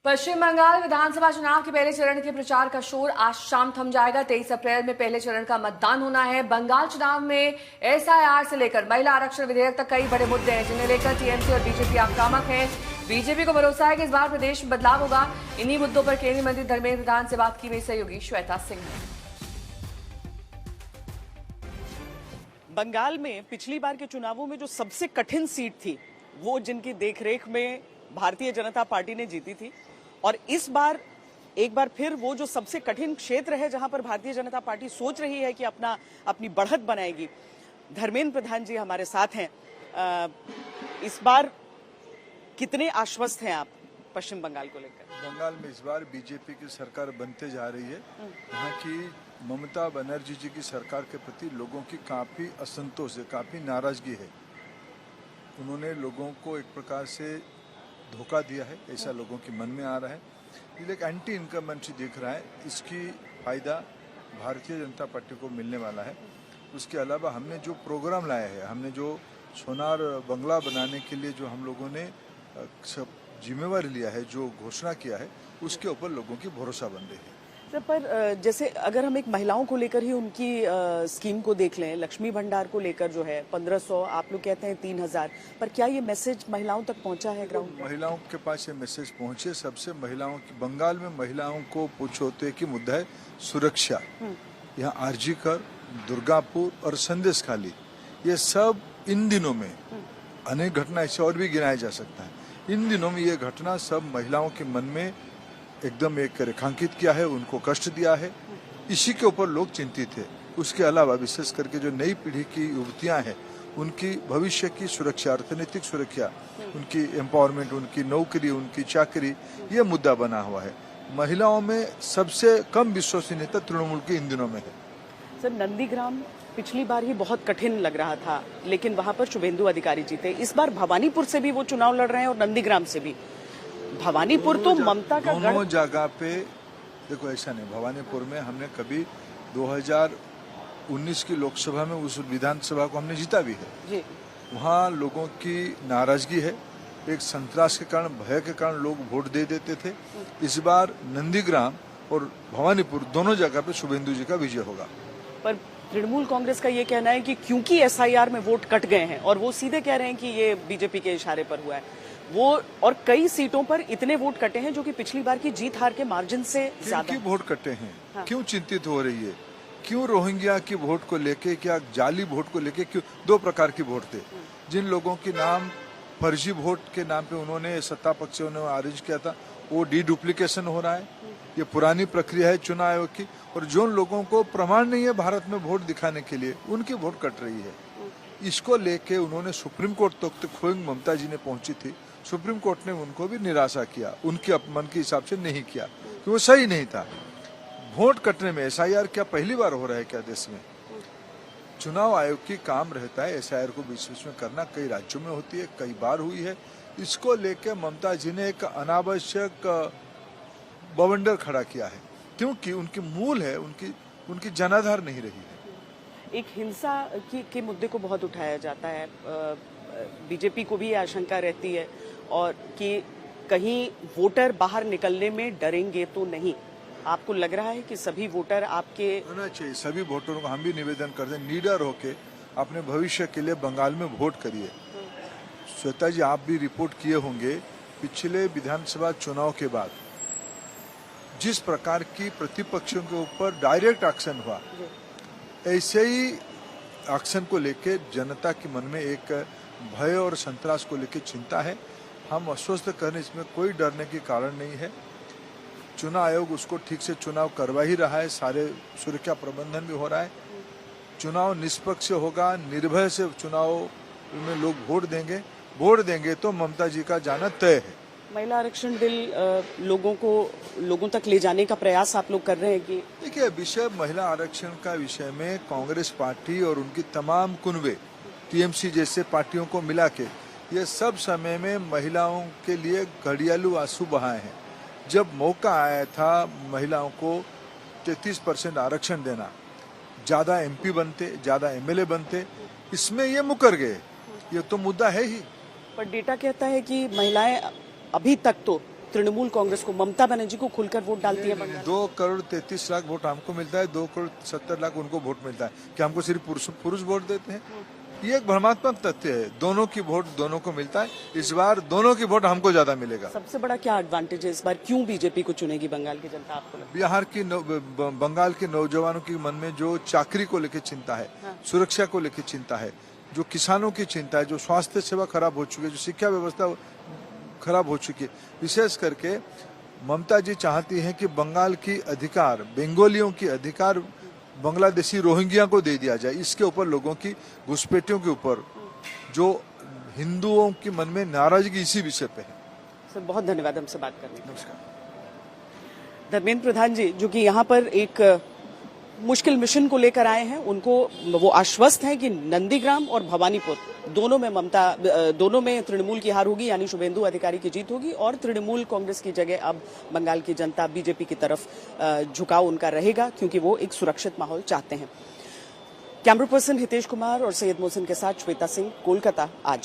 पश्चिम बंगाल विधानसभा चुनाव के पहले चरण के प्रचार का शोर आज शाम थम जाएगा। 23 अप्रैल में पहले चरण का मतदान होना है। बंगाल चुनाव में एसआईआर से लेकर महिला आरक्षण विधेयक तक कई बड़े मुद्दे हैं, जिन्हें लेकर टीएमसी और बीजेपी आक्रामक हैं। बीजेपी को भरोसा है कि इस बार प्रदेश में बदलाव होगा। इन्हीं मुद्दों पर केंद्रीय मंत्री धर्मेंद्र प्रधान से बात की मेरी सहयोगी श्वेता सिंह ने। बंगाल में पिछली बार के चुनावों में जो सबसे कठिन सीट थी, वो जिनकी देखरेख में भारतीय जनता पार्टी ने जीती थी, और इस बार एक बार फिर वो जो सबसे कठिन क्षेत्र है जहां पर भारतीय जनता पार्टी सोच रही है कि अपनी बढ़त बनाएगी। धर्मेंद्र प्रधान जी हमारे साथ हैं। इस बार कितने आश्वस्त हैं आप पश्चिम बंगाल को लेकर? बंगाल में इस बार बीजेपी की सरकार बनते जा रही है। यहाँ की ममता बनर्जी जी की सरकार के प्रति लोगों की काफी असंतोष है, काफी नाराजगी है। उन्होंने लोगों को एक प्रकार से धोखा दिया है, ऐसा लोगों के मन में आ रहा है। ये एक एंटी इनकम्बेंसी दिख रहा है, इसकी फायदा भारतीय जनता पार्टी को मिलने वाला है। उसके अलावा हमने जो प्रोग्राम लाया है, हमने जो सोनार बंगला बनाने के लिए जो हम लोगों ने जिम्मेवारी लिया है, जो घोषणा किया है, उसके ऊपर लोगों की भरोसा बन रही है। सर, पर जैसे अगर हम एक महिलाओं को लेकर ही उनकी स्कीम को देख लें, लक्ष्मी भंडार को लेकर जो है 1500, आप लोग कहते हैं 3000, पर क्या ये मैसेज महिलाओं तक पहुंचा है ग्राउंड? महिलाओं के पास ये मैसेज पहुंचे। सबसे महिलाओं की बंगाल में महिलाओं को पूछोते कि मुद्दा है सुरक्षा। यहाँ आरजीकर, दुर्गापुर और संदेश खाली, ये सब इन दिनों में अनेक घटना ऐसे और भी गिनाया जा सकता है। इन दिनों में ये घटना सब महिलाओं के मन में एकदम एक रेखांकित किया है, उनको कष्ट दिया है। इसी के ऊपर लोग चिंतित थे। उसके अलावा विशेष करके जो नई पीढ़ी की युवतियां हैं, उनकी भविष्य की सुरक्षा, अर्थनैतिक सुरक्षा, उनकी एम्पावरमेंट, उनकी नौकरी, उनकी चाकरी, ये मुद्दा बना हुआ है। महिलाओं में सबसे कम विश्वसनीयता तृणमूल की इन दिनों में है। सर, नंदीग्राम पिछली बार ही बहुत कठिन लग रहा था, लेकिन वहां पर शुभेंदु अधिकारी जीते। इस बार भवानीपुर से भी वो चुनाव लड़ रहे हैं और नंदीग्राम से भी। भवानीपुर तो ममता का दोनों जगह पे देखो, ऐसा नहीं, भवानीपुर में हमने कभी 2019 की लोकसभा में उस विधानसभा को हमने जीता भी है जी। वहाँ लोगों की नाराजगी है, एक संतरास के कारण, भय के कारण लोग वोट दे देते थे। इस बार नंदीग्राम और भवानीपुर दोनों जगह पे शुभेंदु जी का विजय होगा। पर तृणमूल कांग्रेस का ये कहना है कि क्योंकि एसआईआर में वोट कट गए हैं, और वो सीधे कह रहे हैं कि ये बीजेपी के इशारे पर हुआ है वो, और कई सीटों पर इतने वोट कटे हैं जो कि पिछली बार की जीत हार के मार्जिन से ज्यादा। क्यों वोट कटे हैं? हाँ। क्यों चिंतित हो रही है? क्यों रोहिंग्या की वोट को लेके, क्या जाली वोट को लेके? क्यों? दो प्रकार की वोट थे। जिन लोगों के नाम फर्जी वोट के नाम पे उन्होंने सत्ता पक्ष ने अरेंज किया था, वो डुप्लीकेशन हो रहा है। ये पुरानी प्रक्रिया है चुनाव आयोग की। और जो लोगों को प्रमाण नहीं है भारत में वोट दिखाने के लिए, उनकी वोट कट रही है। इसको लेके उन्होंने सुप्रीम कोर्ट तक खोएंग ममता जी ने पहुंची थी। सुप्रीम कोर्ट ने उनको भी निराशा किया, उनके अपमान के हिसाब से नहीं किया, कि वो सही नहीं था। वोट कटने में एसआईआर क्या पहली बार हो रहा है क्या देश में? चुनाव आयोग की काम रहता है एसआईआर को बीच बीच में करना। कई राज्यों में होती है, कई बार हुई है। इसको लेकर ममता जी ने एक अनावश्यक बवंडर खड़ा किया है, क्योंकि उनकी मूल है, उनकी जनाधार नहीं रही है। एक हिंसा के मुद्दे को बहुत उठाया जाता है। बीजेपी को भी आशंका रहती है और कि कहीं वोटर बाहर निकलने में डरेंगे तो नहीं। आपको लग रहा है कि सभी वोटर आपके होना चाहिए? सभी वोटरों को हम भी निवेदन करते हैं, निडर होके अपने भविष्य के लिए बंगाल में वोट करिए। श्वेता जी, आप भी रिपोर्ट किए होंगे, पिछले विधानसभा चुनाव के बाद जिस प्रकार की प्रतिपक्षों के ऊपर डायरेक्ट एक्शन हुआ, ऐसे ही एक्शन को लेके जनता के मन में एक भय और संतरास को लेके चिंता है। हम आश्वस्त करने, इसमें कोई डरने की कारण नहीं है। चुनाव आयोग उसको ठीक से चुनाव करवा ही रहा है, सारे सुरक्षा प्रबंधन भी हो रहा है। चुनाव निष्पक्ष होगा, निर्भय से चुनाव में लोग वोट देंगे तो ममता जी का जाना तय है। महिला आरक्षण बिल लोगों तक ले जाने का प्रयास आप लोग कर रहे हैं कि? देखिए, विषय महिला आरक्षण का विषय में कांग्रेस पार्टी और उनकी तमाम कुनबे, टीएमसी जैसे पार्टियों को मिला के ये सब समय में महिलाओं के लिए घड़ियालू आंसू बहाए हैं। जब मौका आया था महिलाओं को 33% आरक्षण देना, ज्यादा एमपी बनते, ज्यादा एमएलए बनते, इसमें ये मुकर गए। ये तो मुद्दा है ही। पर डेटा कहता है कि महिलाएं अभी तक तो तृणमूल कांग्रेस को, ममता बनर्जी को खुलकर वोट डालती है बंगाल? 2,33,00,000 वोट हमको मिलता है, 2,70,00,000 उनको वोट मिलता है। क्या हमको सिर्फ पुरुष वोट देते हैं? ये एक भ्रमात्मक तथ्य है। दोनों की वोट दोनों को मिलता है। इस बार दोनों की वोट हमको ज्यादा मिलेगा। सबसे बड़ा क्या एडवांटेज है इस बार? क्यों बीजेपी को चुनेगी बंगाल की जनता आपको लगता है? बंगाल के नौजवानों के मन में जो चाकरी को लेकर चिंता है, सुरक्षा को लेकर चिंता है, जो किसानों की चिंता है, जो स्वास्थ्य सेवा खराब हो चुकी है, जो शिक्षा व्यवस्था खराब हो चुकी है, विशेष करके ममता जी चाहती हैं कि बंगाल की अधिकार, बंगालियों की अधिकार बांग्लादेशी रोहिंग्या को दे दिया जाए। इसके ऊपर लोगों की घुसपैठियों के ऊपर जो हिंदुओं के मन में नाराजगी इसी विषय पे है। सर बहुत धन्यवाद हमसे बात करने के लिए। नमस्कार। धर्मेंद्र प्रधान जी जो कि यहाँ पर एक मुश्किल मिशन को लेकर आए हैं, उनको वो आश्वस्त हैं कि नंदीग्राम और भवानीपुर दोनों में तृणमूल की हार होगी, यानी शुभेंदु अधिकारी की जीत होगी और तृणमूल कांग्रेस की जगह अब बंगाल की जनता बीजेपी की तरफ झुकाव उनका रहेगा, क्योंकि वो एक सुरक्षित माहौल चाहते हैं। कैमरा पर्सन हितेश कुमार और सैयद मोहसिन के साथ श्वेता सिंह, कोलकाता आज।